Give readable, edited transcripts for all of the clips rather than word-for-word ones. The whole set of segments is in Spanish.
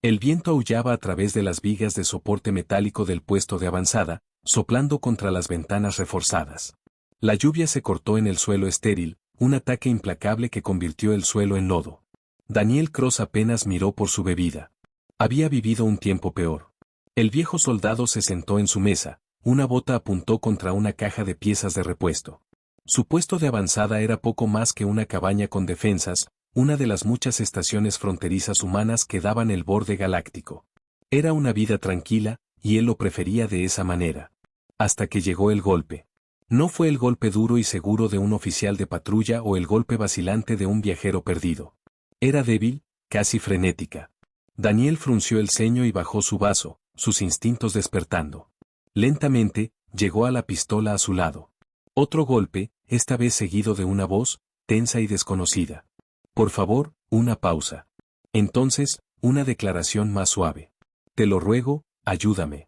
El viento aullaba a través de las vigas de soporte metálico del puesto de avanzada, soplando contra las ventanas reforzadas. La lluvia se cortó en el suelo estéril, un ataque implacable que convirtió el suelo en lodo. Daniel Cross apenas miró por su bebida. Había vivido un tiempo peor. El viejo soldado se sentó en su mesa, una bota apuntó contra una caja de piezas de repuesto. Su puesto de avanzada era poco más que una cabaña con defensas, una de las muchas estaciones fronterizas humanas que daban el borde galáctico. Era una vida tranquila, y él lo prefería de esa manera. Hasta que llegó el golpe. No fue el golpe duro y seguro de un oficial de patrulla o el golpe vacilante de un viajero perdido. Era débil, casi frenética. Daniel frunció el ceño y bajó su vaso, sus instintos despertando. Lentamente, llegó a la pistola a su lado. Otro golpe, esta vez seguido de una voz, tensa y desconocida. Por favor, una pausa. Entonces, una declaración más suave. Te lo ruego, ayúdame.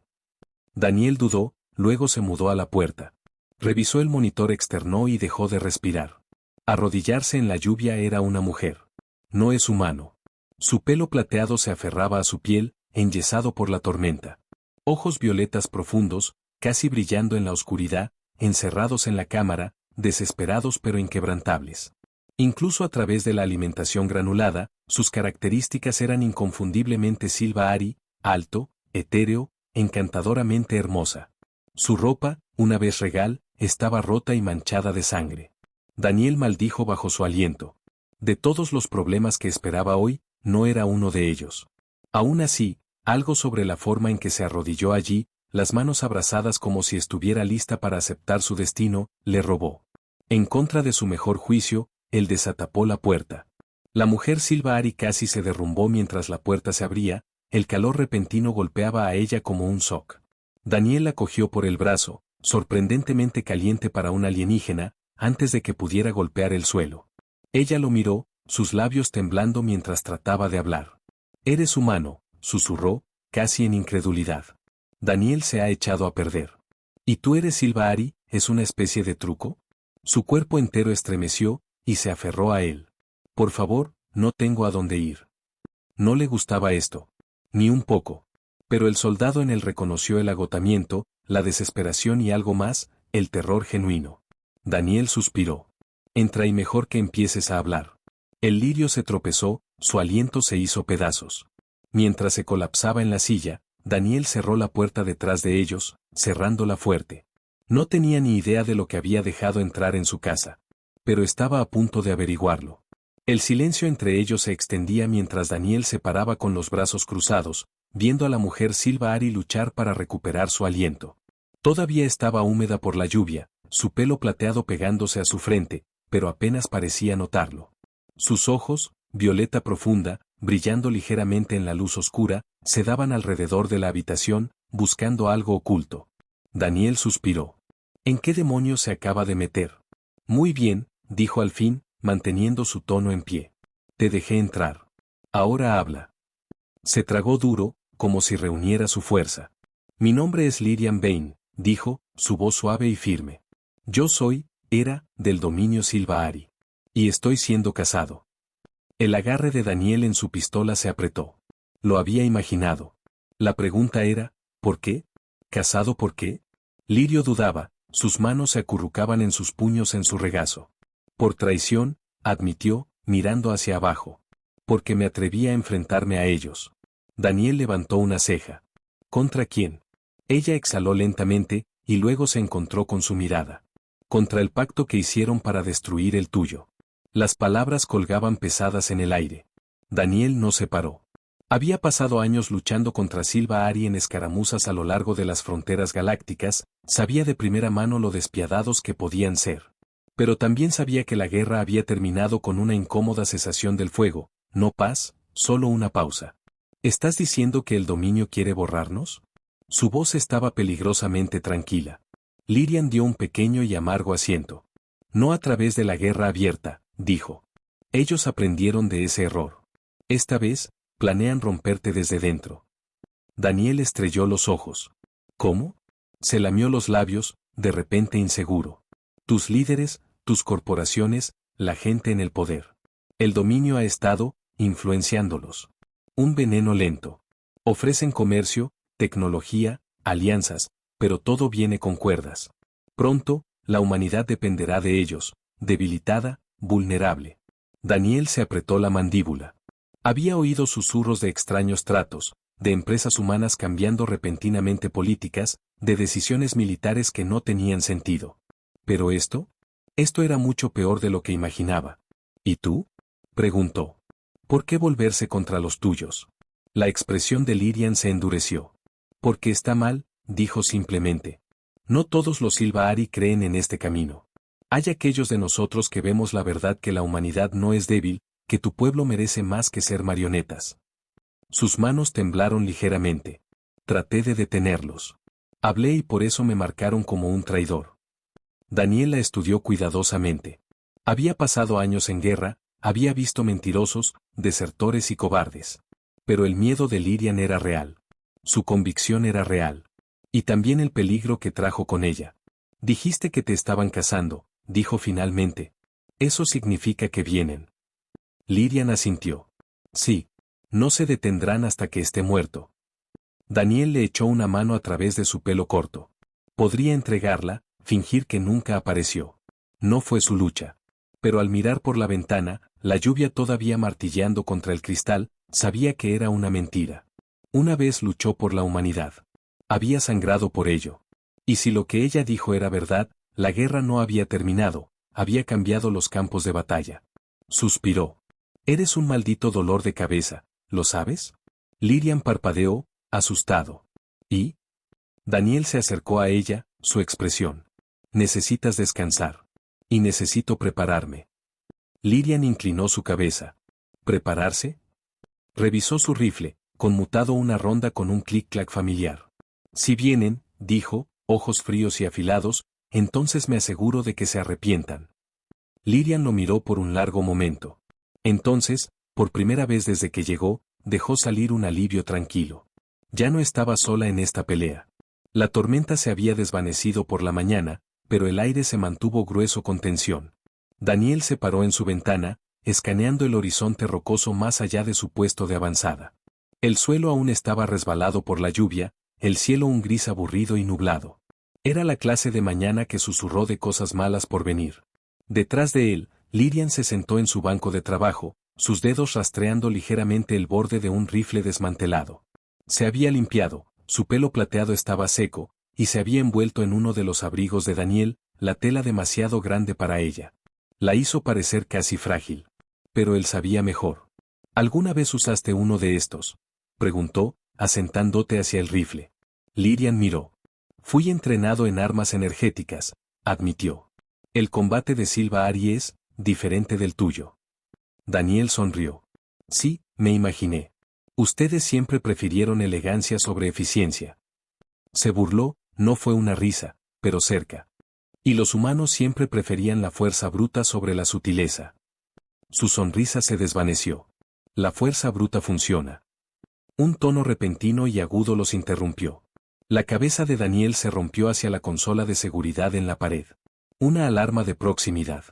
Daniel dudó, luego se mudó a la puerta. Revisó el monitor externo y dejó de respirar. Arrodillarse en la lluvia era una mujer. No es humano. Su pelo plateado se aferraba a su piel, enyesado por la tormenta. Ojos violetas profundos, casi brillando en la oscuridad, encerrados en la cámara, desesperados pero inquebrantables. Incluso a través de la alimentación granulada, sus características eran inconfundiblemente Silva Ari, alto, etéreo, encantadoramente hermosa. Su ropa, una vez regal, estaba rota y manchada de sangre. Daniel maldijo bajo su aliento. De todos los problemas que esperaba hoy, no era uno de ellos. Aún así, algo sobre la forma en que se arrodilló allí, las manos abrazadas como si estuviera lista para aceptar su destino, le robó. En contra de su mejor juicio, él desatapó la puerta. La mujer Silva Ari casi se derrumbó mientras la puerta se abría, el calor repentino golpeaba a ella como un shock. Daniel la cogió por el brazo, sorprendentemente caliente para un alienígena, antes de que pudiera golpear el suelo. Ella lo miró, sus labios temblando mientras trataba de hablar. «Eres humano», susurró, casi en incredulidad. Daniel se ha echado a perder. «¿Y tú eres Silva Ari? ¿Es una especie de truco?» Su cuerpo entero estremeció, y se aferró a él. «Por favor, no tengo a dónde ir». No le gustaba esto. Ni un poco. Pero el soldado en él reconoció el agotamiento, la desesperación y algo más, el terror genuino. Daniel suspiró. «Entra y mejor que empieces a hablar». El lirio se tropezó, su aliento se hizo pedazos. Mientras se colapsaba en la silla, Daniel cerró la puerta detrás de ellos, cerrándola fuerte. No tenía ni idea de lo que había dejado entrar en su casa. Pero estaba a punto de averiguarlo. El silencio entre ellos se extendía mientras Daniel se paraba con los brazos cruzados, viendo a la mujer Silva Ari luchar para recuperar su aliento. Todavía estaba húmeda por la lluvia, su pelo plateado pegándose a su frente, pero apenas parecía notarlo. Sus ojos, violeta profunda, brillando ligeramente en la luz oscura, se daban alrededor de la habitación, buscando algo oculto. Daniel suspiró. ¿En qué demonios se acaba de meter? Muy bien, dijo al fin, manteniendo su tono en pie. Te dejé entrar. Ahora habla. Se tragó duro, como si reuniera su fuerza. Mi nombre es Lirian Bain, dijo, su voz suave y firme. Yo era, del dominio Silva Ari. Y estoy siendo casado. El agarre de Daniel en su pistola se apretó. Lo había imaginado. La pregunta era, ¿por qué? ¿Casado por qué? Lirio dudaba, sus manos se acurrucaban en sus puños en su regazo. Por traición, admitió, mirando hacia abajo. Porque me atreví a enfrentarme a ellos. Daniel levantó una ceja. ¿Contra quién? Ella exhaló lentamente, y luego se encontró con su mirada. Contra el pacto que hicieron para destruir el tuyo. Las palabras colgaban pesadas en el aire. Daniel no se paró. Había pasado años luchando contra Silva Ari en escaramuzas a lo largo de las fronteras galácticas, sabía de primera mano lo despiadados que podían ser. Pero también sabía que la guerra había terminado con una incómoda cesación del fuego, no paz, solo una pausa. ¿Estás diciendo que el dominio quiere borrarnos? Su voz estaba peligrosamente tranquila. Lirian dio un pequeño y amargo asiento. No a través de la guerra abierta, dijo. Ellos aprendieron de ese error. Esta vez, planean romperte desde dentro. Daniel estrelló los ojos. ¿Cómo? Se lamió los labios, de repente inseguro. Tus líderes, tus corporaciones, la gente en el poder. El dominio ha estado, influenciándolos. Un veneno lento. Ofrecen comercio, tecnología, alianzas, pero todo viene con cuerdas. Pronto, la humanidad dependerá de ellos, debilitada, vulnerable. Daniel se apretó la mandíbula. Había oído susurros de extraños tratos, de empresas humanas cambiando repentinamente políticas, de decisiones militares que no tenían sentido. ¿Pero esto? Esto era mucho peor de lo que imaginaba. ¿Y tú? Preguntó. ¿Por qué volverse contra los tuyos? La expresión de Lirian se endureció. Porque está mal, dijo simplemente. No todos los Silva-Ari creen en este camino. Hay aquellos de nosotros que vemos la verdad, que la humanidad no es débil, que tu pueblo merece más que ser marionetas. Sus manos temblaron ligeramente. Traté de detenerlos. Hablé y por eso me marcaron como un traidor. Daniel la estudió cuidadosamente. Había pasado años en guerra, había visto mentirosos, desertores y cobardes. Pero el miedo de Lirian era real. Su convicción era real. Y también el peligro que trajo con ella. Dijiste que te estaban cazando, dijo finalmente. Eso significa que vienen. Lirian asintió. Sí. No se detendrán hasta que esté muerto. Daniel le echó una mano a través de su pelo corto. Podría entregarla, fingir que nunca apareció. No fue su lucha. Pero al mirar por la ventana, la lluvia todavía martilleando contra el cristal, sabía que era una mentira. Una vez luchó por la humanidad. Había sangrado por ello. Y si lo que ella dijo era verdad, la guerra no había terminado, había cambiado los campos de batalla. Suspiró. Eres un maldito dolor de cabeza, ¿lo sabes? Lirian parpadeó, asustado. ¿Y? Daniel se acercó a ella, su expresión. Necesitas descansar. Y necesito prepararme. Lirian inclinó su cabeza. ¿Prepararse? Revisó su rifle, conmutado una ronda con un clic-clac familiar. Si vienen, dijo, ojos fríos y afilados, entonces me aseguro de que se arrepientan. Lirian lo miró por un largo momento. Entonces, por primera vez desde que llegó, dejó salir un alivio tranquilo. Ya no estaba sola en esta pelea. La tormenta se había desvanecido por la mañana, pero el aire se mantuvo grueso con tensión. Daniel se paró en su ventana, escaneando el horizonte rocoso más allá de su puesto de avanzada. El suelo aún estaba resbalado por la lluvia, el cielo un gris aburrido y nublado. Era la clase de mañana que susurró de cosas malas por venir. Detrás de él, Lirian se sentó en su banco de trabajo, sus dedos rastreando ligeramente el borde de un rifle desmantelado. Se había limpiado, su pelo plateado estaba seco, y se había envuelto en uno de los abrigos de Daniel, la tela demasiado grande para ella. La hizo parecer casi frágil. Pero él sabía mejor. ¿Alguna vez usaste uno de estos?, preguntó, asentándote hacia el rifle. Lirian miró. Fui entrenado en armas energéticas, admitió. El combate de Silva-Ari es diferente del tuyo. Daniel sonrió. Sí, me imaginé. Ustedes siempre prefirieron elegancia sobre eficiencia. Se burló, no fue una risa, pero cerca. Y los humanos siempre preferían la fuerza bruta sobre la sutileza. Su sonrisa se desvaneció. La fuerza bruta funciona. Un tono repentino y agudo los interrumpió. La cabeza de Daniel se rompió hacia la consola de seguridad en la pared. Una alarma de proximidad.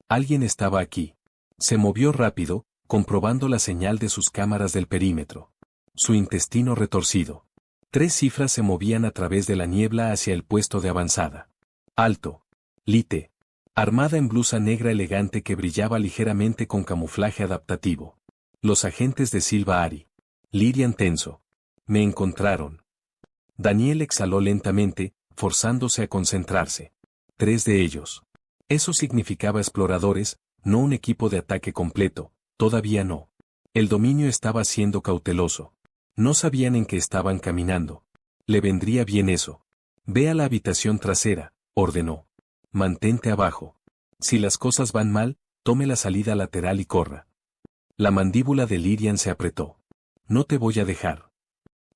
Alguien estaba aquí. Se movió rápido, comprobando la señal de sus cámaras del perímetro. Su intestino retorcido. 3 cifras se movían a través de la niebla hacia el puesto de avanzada. Alto. Lite. Armada en blusa negra elegante que brillaba ligeramente con camuflaje adaptativo. Los agentes de Silva-Ari. Lirian tenso. Me encontraron. Daniel exhaló lentamente, forzándose a concentrarse. 3 de ellos. Eso significaba exploradores, no un equipo de ataque completo, todavía no. El dominio estaba siendo cauteloso. No sabían en qué estaban caminando. Le vendría bien eso. Ve a la habitación trasera, ordenó. Mantente abajo. Si las cosas van mal, tome la salida lateral y corra. La mandíbula de Lirian se apretó. No te voy a dejar.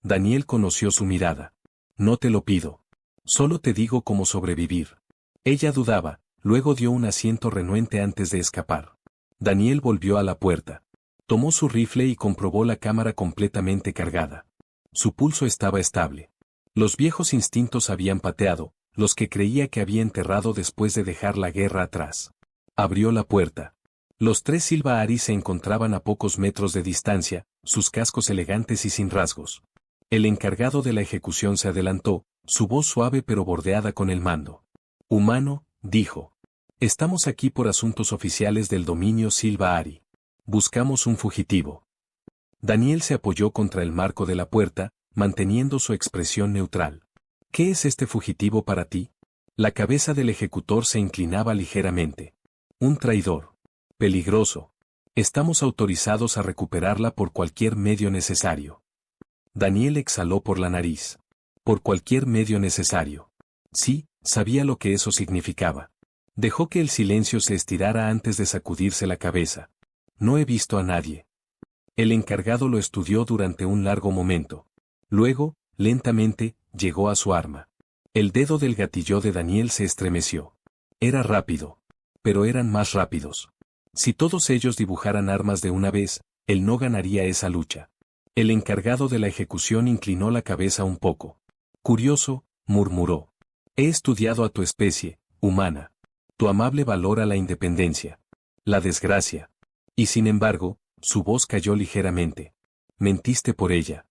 Daniel conoció su mirada. No te lo pido. Solo te digo cómo sobrevivir. Ella dudaba, luego dio un asiento renuente antes de escapar. Daniel volvió a la puerta. Tomó su rifle y comprobó la cámara completamente cargada. Su pulso estaba estable. Los viejos instintos habían pateado, los que creía que había enterrado después de dejar la guerra atrás. Abrió la puerta. Los 3 Silva-Ari se encontraban a pocos metros de distancia, sus cascos elegantes y sin rasgos. El encargado de la ejecución se adelantó, su voz suave pero bordeada con el mando. Humano, dijo. Estamos aquí por asuntos oficiales del dominio Silva Ari. Buscamos un fugitivo. Daniel se apoyó contra el marco de la puerta, manteniendo su expresión neutral. ¿Qué es este fugitivo para ti? La cabeza del ejecutor se inclinaba ligeramente. Un traidor. Peligroso. Estamos autorizados a recuperarla por cualquier medio necesario. Daniel exhaló por la nariz. Por cualquier medio necesario. Sí, sabía lo que eso significaba. Dejó que el silencio se estirara antes de sacudirse la cabeza. No he visto a nadie. El encargado lo estudió durante un largo momento. Luego, lentamente, llegó a su arma. El dedo del gatillo de Daniel se estremeció. Era rápido. Pero eran más rápidos. Si todos ellos dibujaran armas de una vez, él no ganaría esa lucha. El encargado de la ejecución inclinó la cabeza un poco. Curioso, murmuró. He estudiado a tu especie, humana. Tu amable valora la independencia. La desgracia. Y sin embargo, su voz cayó ligeramente. Mentiste por ella.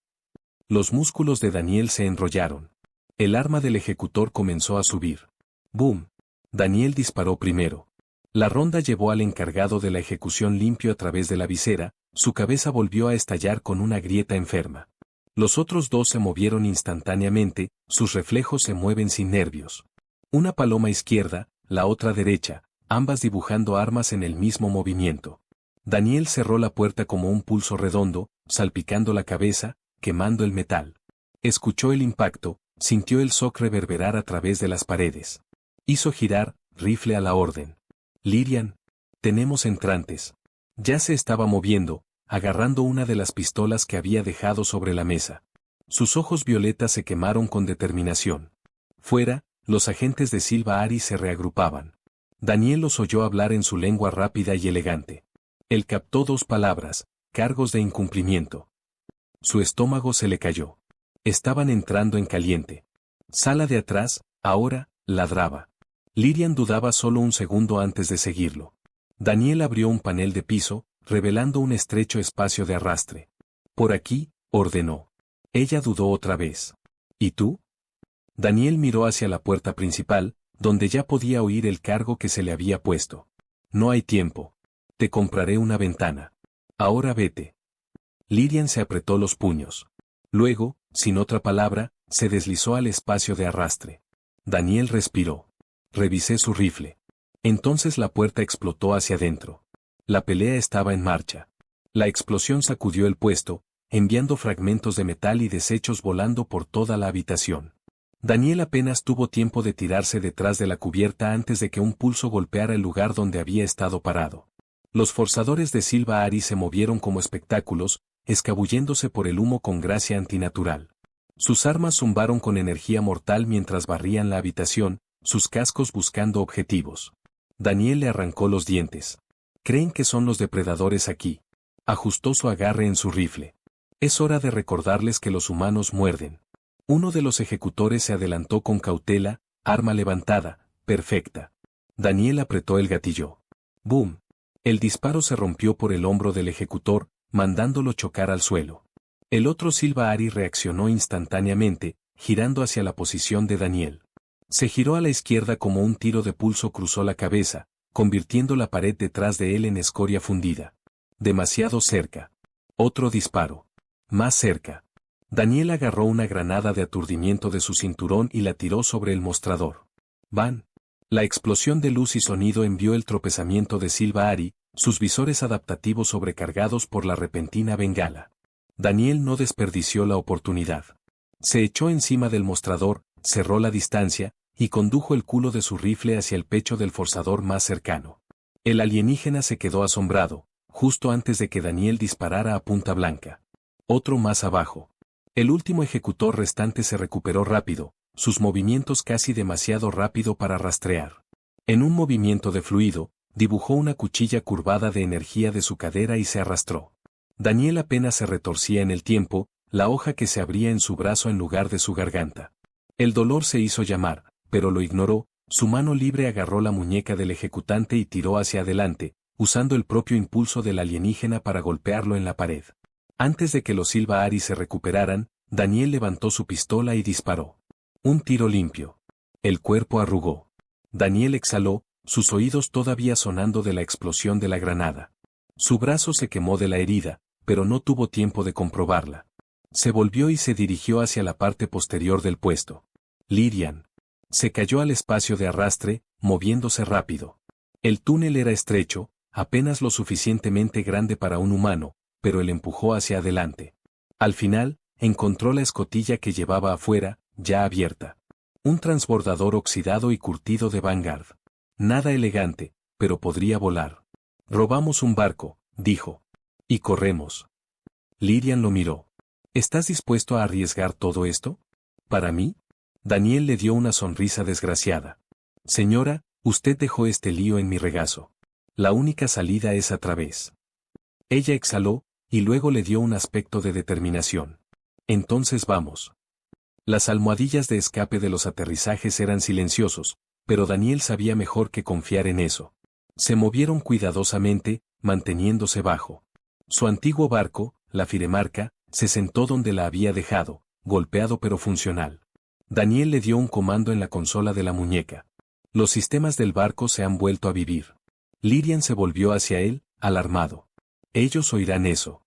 Los músculos de Daniel se enrollaron. El arma del ejecutor comenzó a subir. ¡Bum! Daniel disparó primero. La ronda llevó al encargado de la ejecución limpio a través de la visera, su cabeza volvió a estallar con una grieta enferma. Los otros dos se movieron instantáneamente, sus reflejos se mueven sin nervios. Una paloma izquierda, la otra derecha, ambas dibujando armas en el mismo movimiento. Daniel cerró la puerta como un pulso redondo, salpicando la cabeza, quemando el metal. Escuchó el impacto, sintió el shock reverberar a través de las paredes. Hizo girar, rifle a la orden. Lyrian, tenemos entrantes. Ya se estaba moviendo, agarrando una de las pistolas que había dejado sobre la mesa. Sus ojos violetas se quemaron con determinación. Fuera, los agentes de Silva Ari se reagrupaban. Daniel los oyó hablar en su lengua rápida y elegante. Él captó dos palabras, cargos de incumplimiento. Su estómago se le cayó. Estaban entrando en caliente. Sala de atrás, ahora, ladraba. Lyrian dudaba solo un segundo antes de seguirlo. Daniel abrió un panel de piso, revelando un estrecho espacio de arrastre. Por aquí, ordenó. Ella dudó otra vez. ¿Y tú? Daniel miró hacia la puerta principal, donde ya podía oír el cargo que se le había puesto. No hay tiempo. Te compraré una ventana. Ahora vete. Lyrian se apretó los puños. Luego, sin otra palabra, se deslizó al espacio de arrastre. Daniel respiró. Revisé su rifle. Entonces la puerta explotó hacia adentro. La pelea estaba en marcha. La explosión sacudió el puesto, enviando fragmentos de metal y desechos volando por toda la habitación. Daniel apenas tuvo tiempo de tirarse detrás de la cubierta antes de que un pulso golpeara el lugar donde había estado parado. Los forzadores de Silva Ari se movieron como espectáculos, escabulléndose por el humo con gracia antinatural. Sus armas zumbaron con energía mortal mientras barrían la habitación, sus cascos buscando objetivos. Daniel le arrancó los dientes. Creen que son los depredadores aquí. Ajustó su agarre en su rifle. Es hora de recordarles que los humanos muerden. Uno de los ejecutores se adelantó con cautela, arma levantada, perfecta. Daniel apretó el gatillo. ¡Boom! El disparo se rompió por el hombro del ejecutor, mandándolo chocar al suelo. El otro Silva Ari reaccionó instantáneamente, girando hacia la posición de Daniel. Se giró a la izquierda como un tiro de pulso cruzó la cabeza, convirtiendo la pared detrás de él en escoria fundida. Demasiado cerca. Otro disparo. Más cerca. Daniel agarró una granada de aturdimiento de su cinturón y la tiró sobre el mostrador. ¡Van! La explosión de luz y sonido envió el tropezamiento de Silva Ari, sus visores adaptativos sobrecargados por la repentina bengala. Daniel no desperdició la oportunidad. Se echó encima del mostrador, cerró la distancia, y condujo el culo de su rifle hacia el pecho del forzador más cercano. El alienígena se quedó asombrado, justo antes de que Daniel disparara a punta blanca. Otro más abajo. El último ejecutor restante se recuperó rápido, sus movimientos casi demasiado rápido para rastrear. En un movimiento de fluido, dibujó una cuchilla curvada de energía de su cadera y se arrastró. Daniel apenas se retorcía en el tiempo, la hoja que se abría en su brazo en lugar de su garganta. El dolor se hizo llamar, pero lo ignoró, su mano libre agarró la muñeca del ejecutante y tiró hacia adelante, usando el propio impulso del alienígena para golpearlo en la pared. Antes de que los Silva Ari se recuperaran, Daniel levantó su pistola y disparó. Un tiro limpio. El cuerpo arrugó. Daniel exhaló, sus oídos todavía sonando de la explosión de la granada. Su brazo se quemó de la herida, pero no tuvo tiempo de comprobarla. Se volvió y se dirigió hacia la parte posterior del puesto. Lyrian. Se cayó al espacio de arrastre, moviéndose rápido. El túnel era estrecho, apenas lo suficientemente grande para un humano, pero él empujó hacia adelante. Al final, encontró la escotilla que llevaba afuera, ya abierta. Un transbordador oxidado y curtido de Vanguard. Nada elegante, pero podría volar. Robamos un barco, dijo. Y corremos. Lyrian lo miró. ¿Estás dispuesto a arriesgar todo esto? ¿Para mí? Daniel le dio una sonrisa desgraciada. Señora, usted dejó este lío en mi regazo. La única salida es a través. Ella exhaló, y luego le dio un aspecto de determinación. Entonces vamos. Las almohadillas de escape de los aterrizajes eran silenciosos, pero Daniel sabía mejor que confiar en eso. Se movieron cuidadosamente, manteniéndose bajo. Su antiguo barco, la Firemarca, se sentó donde la había dejado, golpeado pero funcional. Daniel le dio un comando en la consola de la muñeca. Los sistemas del barco se han vuelto a vivir. Lyrian se volvió hacia él, alarmado. Ellos oirán eso.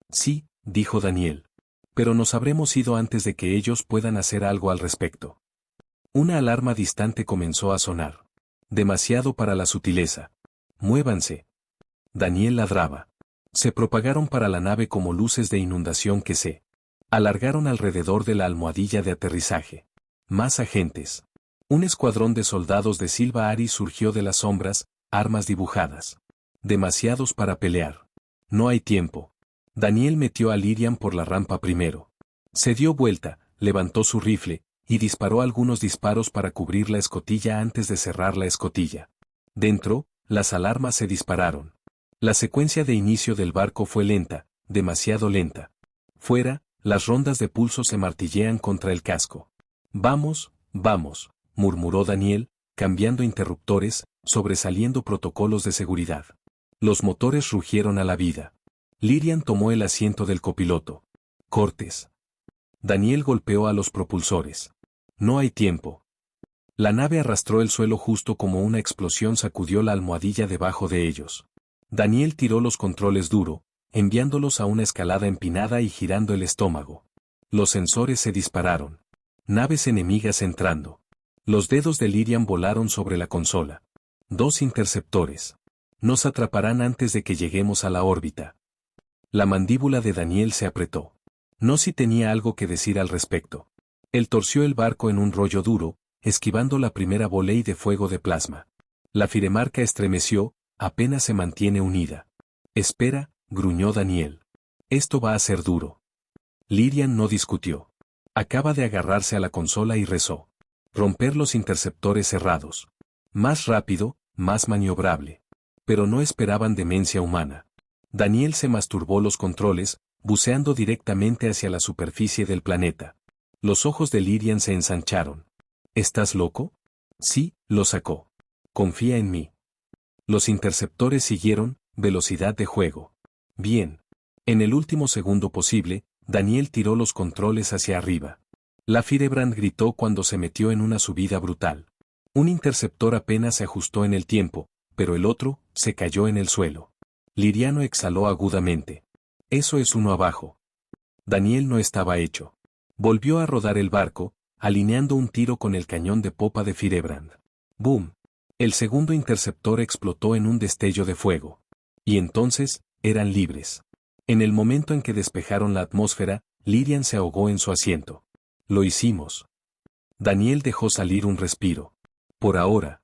Sí, dijo Daniel. Pero nos habremos ido antes de que ellos puedan hacer algo al respecto. Una alarma distante comenzó a sonar. Demasiado para la sutileza. Muévanse. Daniel ladraba. Se propagaron para la nave como luces de inundación que se alargaron alrededor de la almohadilla de aterrizaje. Más agentes. Un escuadrón de soldados de Silva Aris surgió de las sombras, armas dibujadas. Demasiados para pelear. No hay tiempo. Daniel metió a Lyrian por la rampa primero. Se dio vuelta, levantó su rifle, y disparó algunos disparos para cubrir la escotilla antes de cerrar la escotilla. Dentro, las alarmas se dispararon. La secuencia de inicio del barco fue lenta, demasiado lenta. Fuera, las rondas de pulso se martillean contra el casco. Vamos, vamos, murmuró Daniel, cambiando interruptores, sobresaliendo protocolos de seguridad. Los motores rugieron a la vida. Lyrian tomó el asiento del copiloto. Cortes. Daniel golpeó a los propulsores. No hay tiempo. La nave arrastró el suelo justo como una explosión sacudió la almohadilla debajo de ellos. Daniel tiró los controles duro, enviándolos a una escalada empinada y girando el estómago. Los sensores se dispararon. Naves enemigas entrando. Los dedos de Lyrian volaron sobre la consola. 2 interceptores. Nos atraparán antes de que lleguemos a la órbita. La mandíbula de Daniel se apretó. No si tenía algo que decir al respecto. Él torció el barco en un rollo duro, esquivando la primera voley de fuego de plasma. La Firemarca estremeció, apenas se mantiene unida. Espera, gruñó Daniel. Esto va a ser duro. Lyrian no discutió. Acaba de agarrarse a la consola y rezó. Romper los interceptores cerrados. Más rápido, más maniobrable. Pero no esperaban demencia humana. Daniel se masturbó los controles, buceando directamente hacia la superficie del planeta. Los ojos de Lyrian se ensancharon. ¿Estás loco? Sí, lo sacó. Confía en mí. Los interceptores siguieron, velocidad de juego. Bien. En el último segundo posible, Daniel tiró los controles hacia arriba. La Firebrand gritó cuando se metió en una subida brutal. Un interceptor apenas se ajustó en el tiempo, pero el otro, se cayó en el suelo. Lyriano exhaló agudamente. Eso es uno abajo. Daniel no estaba hecho. Volvió a rodar el barco, alineando un tiro con el cañón de popa de Firebrand. ¡Boom! El segundo interceptor explotó en un destello de fuego. Y entonces, eran libres. En el momento en que despejaron la atmósfera, Lyrian se ahogó en su asiento. Lo hicimos. Daniel dejó salir un respiro. Por ahora.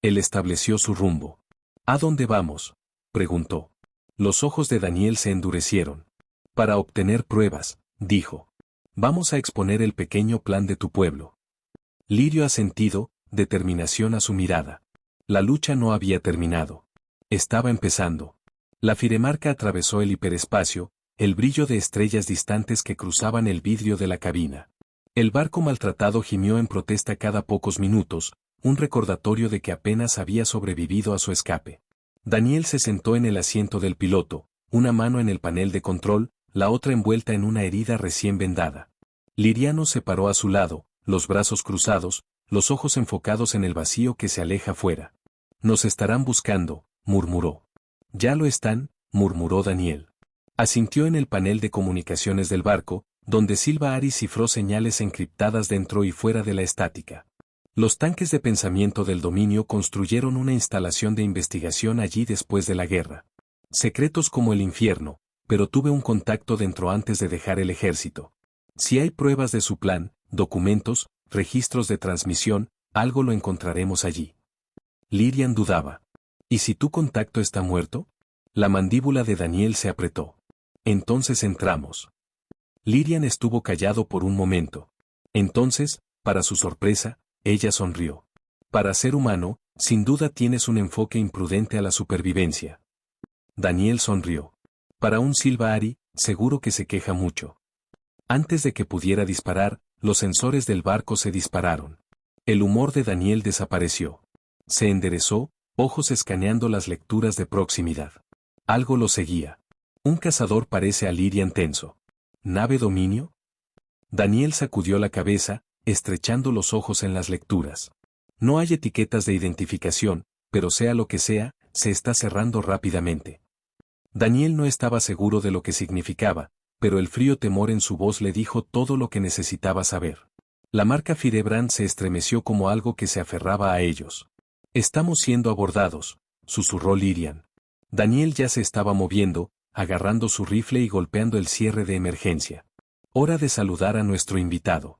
Él estableció su rumbo. ¿A dónde vamos?, preguntó. Los ojos de Daniel se endurecieron. Para obtener pruebas, dijo. Vamos a exponer el pequeño plan de tu pueblo. Lirio asentido, determinación a su mirada. La lucha no había terminado. Estaba empezando. La Firemarca atravesó el hiperespacio, el brillo de estrellas distantes que cruzaban el vidrio de la cabina. El barco maltratado gimió en protesta cada pocos minutos, un recordatorio de que apenas había sobrevivido a su escape. Daniel se sentó en el asiento del piloto, una mano en el panel de control, la otra envuelta en una herida recién vendada. Liriano se paró a su lado, los brazos cruzados, los ojos enfocados en el vacío que se aleja fuera. Nos estarán buscando, murmuró. Ya lo están, murmuró Daniel. Asintió en el panel de comunicaciones del barco, donde Silva Aris cifró señales encriptadas dentro y fuera de la estática. Los tanques de pensamiento del dominio construyeron una instalación de investigación allí después de la guerra. Secretos como el infierno, pero tuve un contacto dentro antes de dejar el ejército. Si hay pruebas de su plan, documentos, registros de transmisión, algo lo encontraremos allí. Lirian dudaba. ¿Y si tu contacto está muerto? La mandíbula de Daniel se apretó. Entonces entramos. Lirian estuvo callado por un momento. Entonces, para su sorpresa, ella sonrió. Para ser humano, sin duda tienes un enfoque imprudente a la supervivencia. Daniel sonrió. Para un Silva Ari, seguro que se queja mucho. Antes de que pudiera disparar, los sensores del barco se dispararon. El humor de Daniel desapareció. Se enderezó, ojos escaneando las lecturas de proximidad. Algo lo seguía. Un cazador parece a Lirian tenso. ¿Nave dominio? Daniel sacudió la cabeza, estrechando los ojos en las lecturas. No hay etiquetas de identificación, pero sea lo que sea, se está cerrando rápidamente. Daniel no estaba seguro de lo que significaba, pero el frío temor en su voz le dijo todo lo que necesitaba saber. La marca Firebrand se estremeció como algo que se aferraba a ellos. Estamos siendo abordados, susurró Lirian. Daniel ya se estaba moviendo, agarrando su rifle y golpeando el cierre de emergencia. Hora de saludar a nuestro invitado.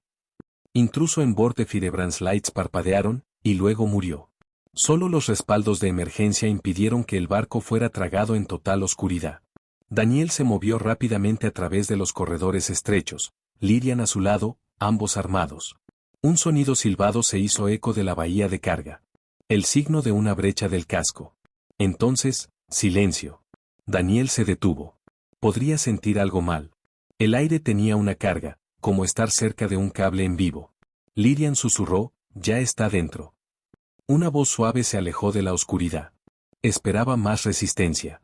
Intruso en bord de Firebrand's Lights parpadearon, y luego murió. Solo los respaldos de emergencia impidieron que el barco fuera tragado en total oscuridad. Daniel se movió rápidamente a través de los corredores estrechos, Lirian a su lado, ambos armados. Un sonido silbado se hizo eco de la bahía de carga. El signo de una brecha del casco. Entonces, silencio. Daniel se detuvo. Podría sentir algo mal. El aire tenía una carga, como estar cerca de un cable en vivo. Lirian susurró, ya está dentro. Una voz suave se alejó de la oscuridad. Esperaba más resistencia.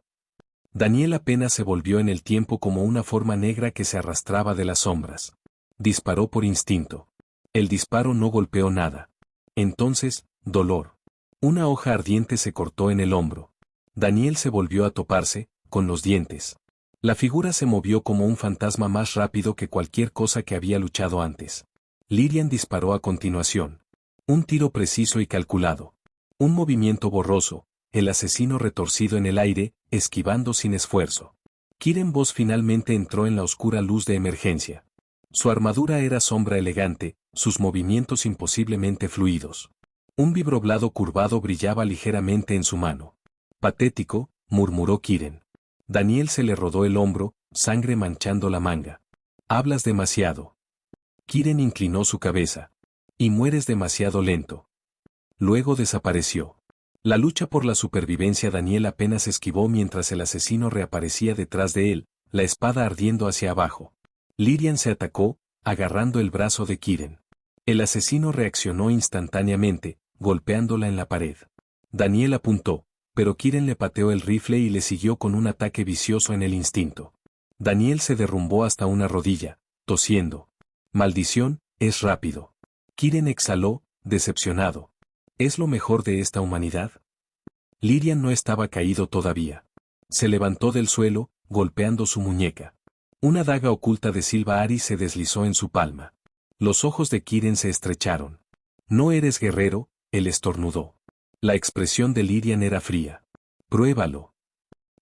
Daniel apenas se volvió en el tiempo como una forma negra que se arrastraba de las sombras. Disparó por instinto. El disparo no golpeó nada. Entonces, dolor. Una hoja ardiente se cortó en el hombro. Daniel se volvió a toparse, con los dientes. La figura se movió como un fantasma más rápido que cualquier cosa que había luchado antes. Lirian disparó a continuación. Un tiro preciso y calculado. Un movimiento borroso, el asesino retorcido en el aire, esquivando sin esfuerzo. Kiren Voss finalmente entró en la oscura luz de emergencia. Su armadura era sombra elegante, sus movimientos imposiblemente fluidos. Un vibroblado curvado brillaba ligeramente en su mano. Patético, murmuró Kiren. Daniel se le rodó el hombro, sangre manchando la manga. Hablas demasiado. Kiren inclinó su cabeza. Y mueres demasiado lento. Luego desapareció. La lucha por la supervivencia Daniel apenas esquivó mientras el asesino reaparecía detrás de él, la espada ardiendo hacia abajo. Lirian se atacó, agarrando el brazo de Kiren. El asesino reaccionó instantáneamente, golpeándola en la pared. Daniel apuntó, pero Kiren le pateó el rifle y le siguió con un ataque vicioso en el instinto. Daniel se derrumbó hasta una rodilla, tosiendo. Maldición, es rápido. Kiren exhaló, decepcionado. ¿Es lo mejor de esta humanidad? Lirian no estaba caído todavía. Se levantó del suelo, golpeando su muñeca. Una daga oculta de Silva Aris se deslizó en su palma. Los ojos de Kiren se estrecharon. No eres guerrero, él estornudó. La expresión de Lirian era fría. Pruébalo.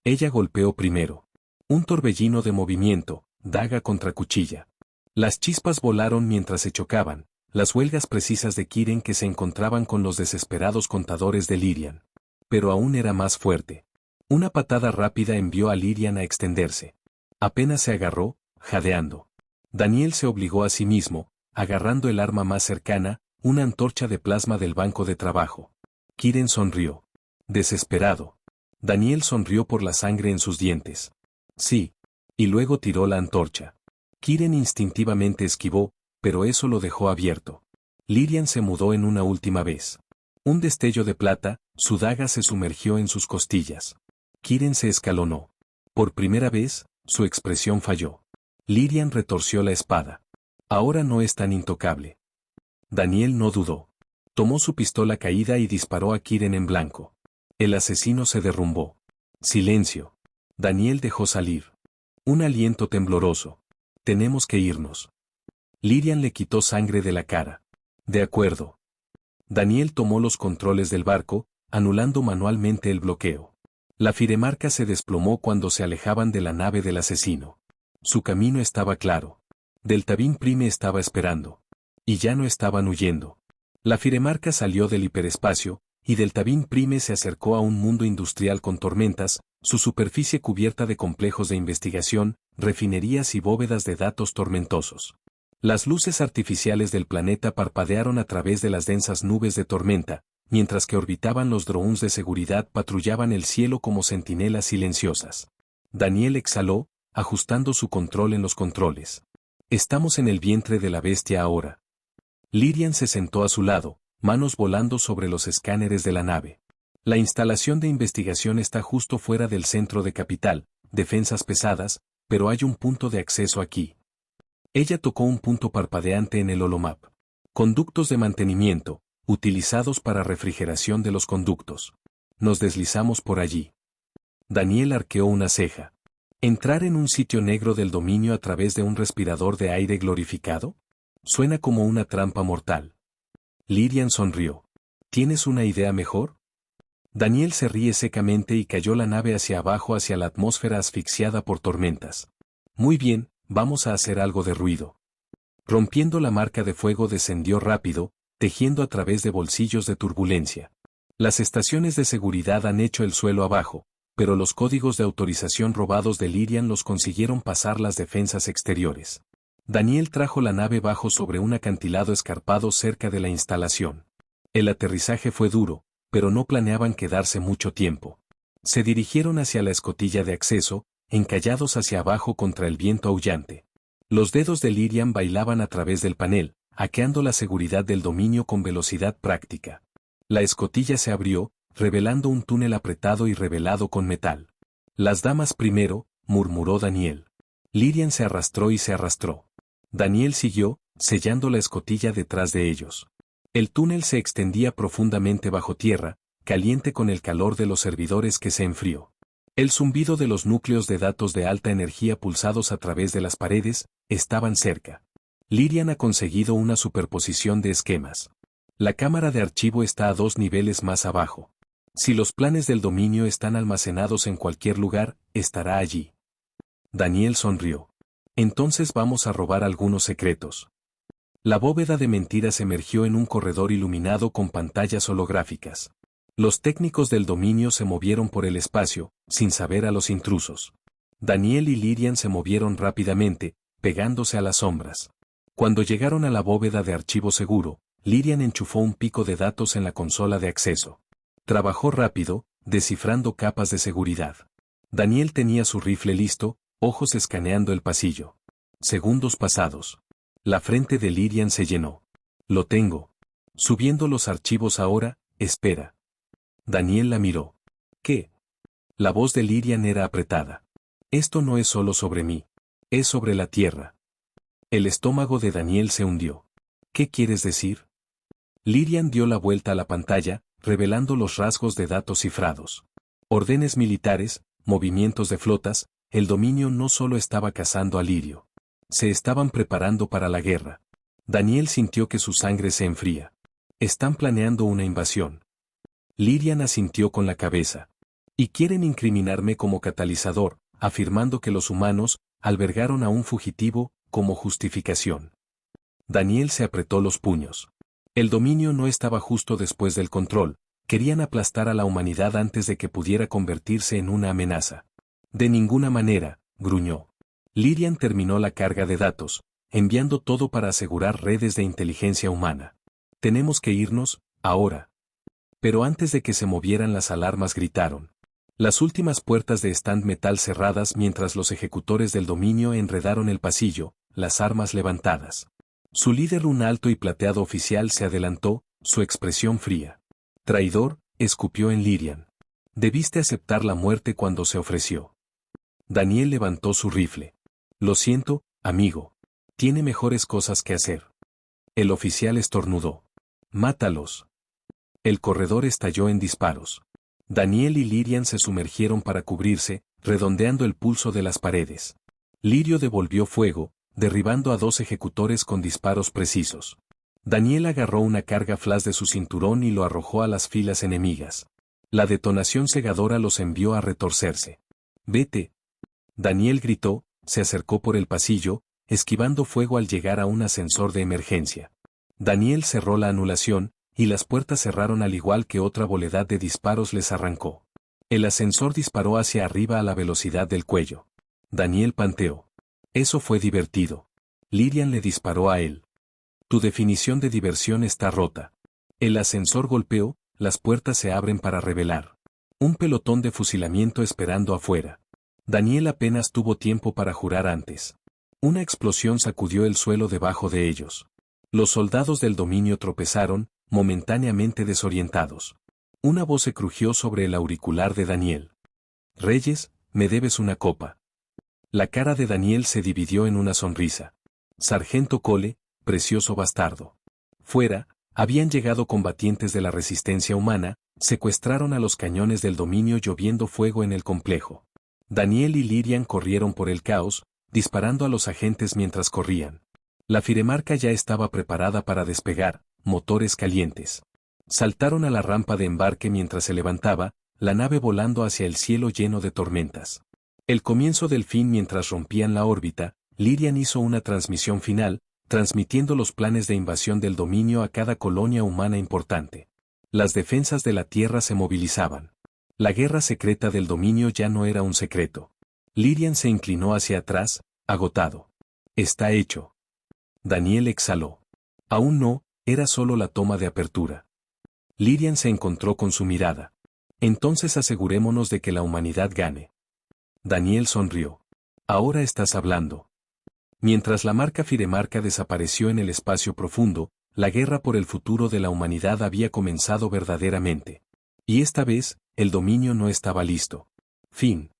Ella golpeó primero. Un torbellino de movimiento, daga contra cuchilla. Las chispas volaron mientras se chocaban, las huelgas precisas de Kiren que se encontraban con los desesperados contadores de Lirian. Pero aún era más fuerte. Una patada rápida envió a Lirian a extenderse. Apenas se agarró, jadeando. Daniel se obligó a sí mismo, agarrando el arma más cercana, una antorcha de plasma del banco de trabajo. Kiren sonrió. Desesperado. Daniel sonrió por la sangre en sus dientes. Sí. Y luego tiró la antorcha. Kiren instintivamente esquivó, pero eso lo dejó abierto. Lirian se mudó en una última vez. Un destello de plata, su daga se sumergió en sus costillas. Kiren se escalonó. Por primera vez, su expresión falló. Lirian retorció la espada. Ahora no es tan intocable. Daniel no dudó. Tomó su pistola caída y disparó a Kiren en blanco. El asesino se derrumbó. Silencio. Daniel dejó salir un aliento tembloroso. Tenemos que irnos. Lyrian le quitó sangre de la cara. De acuerdo. Daniel tomó los controles del barco, anulando manualmente el bloqueo. La Firemarca se desplomó cuando se alejaban de la nave del asesino. Su camino estaba claro. Deltavín Prime estaba esperando. Y ya no estaban huyendo. La Firemarca salió del hiperespacio, y Deltavín Prime se acercó a un mundo industrial con tormentas, su superficie cubierta de complejos de investigación, refinerías y bóvedas de datos tormentosos. Las luces artificiales del planeta parpadearon a través de las densas nubes de tormenta, mientras que orbitaban los drones de seguridad patrullaban el cielo como centinelas silenciosas. Daniel exhaló, ajustando su control en los controles. Estamos en el vientre de la bestia ahora. Lyrian se sentó a su lado, manos volando sobre los escáneres de la nave. La instalación de investigación está justo fuera del centro de capital, defensas pesadas, pero hay un punto de acceso aquí. Ella tocó un punto parpadeante en el holomap. Conductos de mantenimiento, utilizados para refrigeración de los conductos. Nos deslizamos por allí. Daniel arqueó una ceja. ¿Entrar en un sitio negro del dominio a través de un respirador de aire glorificado? Suena como una trampa mortal. Lyrian sonrió. ¿Tienes una idea mejor? Daniel se ríe secamente y cayó la nave hacia abajo hacia la atmósfera asfixiada por tormentas. Muy bien, vamos a hacer algo de ruido. Rompiendo la marca de fuego descendió rápido, tejiendo a través de bolsillos de turbulencia. Las estaciones de seguridad han hecho el suelo abajo, pero los códigos de autorización robados de Lyrian los consiguieron pasar las defensas exteriores. Daniel trajo la nave bajo sobre un acantilado escarpado cerca de la instalación. El aterrizaje fue duro, pero no planeaban quedarse mucho tiempo. Se dirigieron hacia la escotilla de acceso, encallados hacia abajo contra el viento aullante. Los dedos de Lyrian bailaban a través del panel, hackeando la seguridad del dominio con velocidad práctica. La escotilla se abrió, revelando un túnel apretado y revelado con metal. Las damas primero, murmuró Daniel. Lyrian se arrastró y se arrastró. Daniel siguió, sellando la escotilla detrás de ellos. El túnel se extendía profundamente bajo tierra, caliente con el calor de los servidores que se enfrió. El zumbido de los núcleos de datos de alta energía pulsados a través de las paredes, estaban cerca. Lyrian ha conseguido una superposición de esquemas. La cámara de archivo está a 2 niveles más abajo. Si los planes del dominio están almacenados en cualquier lugar, estará allí. Daniel sonrió. Entonces vamos a robar algunos secretos. La bóveda de mentiras emergió en un corredor iluminado con pantallas holográficas. Los técnicos del dominio se movieron por el espacio, sin saber a los intrusos. Daniel y Lyrian se movieron rápidamente, pegándose a las sombras. Cuando llegaron a la bóveda de archivo seguro, Lyrian enchufó un pico de datos en la consola de acceso. Trabajó rápido, descifrando capas de seguridad. Daniel tenía su rifle listo, ojos escaneando el pasillo. Segundos pasados. La frente de Lyrian se llenó. Lo tengo. Subiendo los archivos ahora, espera. Daniel la miró. ¿Qué? La voz de Lyrian era apretada. Esto no es solo sobre mí. Es sobre la Tierra. El estómago de Daniel se hundió. ¿Qué quieres decir? Lyrian dio la vuelta a la pantalla, revelando los rasgos de datos cifrados. Órdenes militares, movimientos de flotas, el dominio no solo estaba cazando a Lirio. Se estaban preparando para la guerra. Daniel sintió que su sangre se enfría. Están planeando una invasión. Lyrian asintió con la cabeza. Y quieren incriminarme como catalizador, afirmando que los humanos albergaron a un fugitivo como justificación. Daniel se apretó los puños. El dominio no estaba justo después del control, querían aplastar a la humanidad antes de que pudiera convertirse en una amenaza. De ninguna manera, gruñó. Lyrian terminó la carga de datos, enviando todo para asegurar redes de inteligencia humana. Tenemos que irnos, ahora. Pero antes de que se movieran las alarmas gritaron. Las últimas puertas de stand metal cerradas mientras los ejecutores del dominio enredaron el pasillo, las armas levantadas. Su líder, un alto y plateado oficial, se adelantó, su expresión fría. Traidor, escupió en Lyrian. Debiste aceptar la muerte cuando se ofreció. Daniel levantó su rifle. Lo siento, amigo. Tiene mejores cosas que hacer. El oficial estornudó. Mátalos. El corredor estalló en disparos. Daniel y Lirian se sumergieron para cubrirse, redondeando el pulso de las paredes. Lirio devolvió fuego, derribando a 2 ejecutores con disparos precisos. Daniel agarró una carga flash de su cinturón y lo arrojó a las filas enemigas. La detonación cegadora los envió a retorcerse. «Vete». Daniel gritó, se acercó por el pasillo, esquivando fuego al llegar a un ascensor de emergencia. Daniel cerró la anulación, y las puertas cerraron al igual que otra voledad de disparos les arrancó. El ascensor disparó hacia arriba a la velocidad del cuello. Daniel panteó. Eso fue divertido. Lirian le disparó a él. Tu definición de diversión está rota. El ascensor golpeó, las puertas se abren para revelar. Un pelotón de fusilamiento esperando afuera. Daniel apenas tuvo tiempo para jurar antes. Una explosión sacudió el suelo debajo de ellos. Los soldados del dominio tropezaron, momentáneamente desorientados. Una voz se crujió sobre el auricular de Daniel. Reyes, me debes una copa. La cara de Daniel se dividió en una sonrisa. Sargento Cole, precioso bastardo. Fuera, habían llegado combatientes de la resistencia humana, secuestraron a los cañones del dominio lloviendo fuego en el complejo. Daniel y Lirian corrieron por el caos, disparando a los agentes mientras corrían. La Firemarca ya estaba preparada para despegar, motores calientes. Saltaron a la rampa de embarque mientras se levantaba, la nave volando hacia el cielo lleno de tormentas. El comienzo del fin mientras rompían la órbita, Lirian hizo una transmisión final, transmitiendo los planes de invasión del dominio a cada colonia humana importante. Las defensas de la Tierra se movilizaban. La guerra secreta del dominio ya no era un secreto. Lirian se inclinó hacia atrás, agotado. Está hecho. Daniel exhaló. Aún no, era solo la toma de apertura. Lirian se encontró con su mirada. Entonces asegurémonos de que la humanidad gane. Daniel sonrió. Ahora estás hablando. Mientras la marca Firemarca desapareció en el espacio profundo, la guerra por el futuro de la humanidad había comenzado verdaderamente. Y esta vez, el dominio no estaba listo. Fin.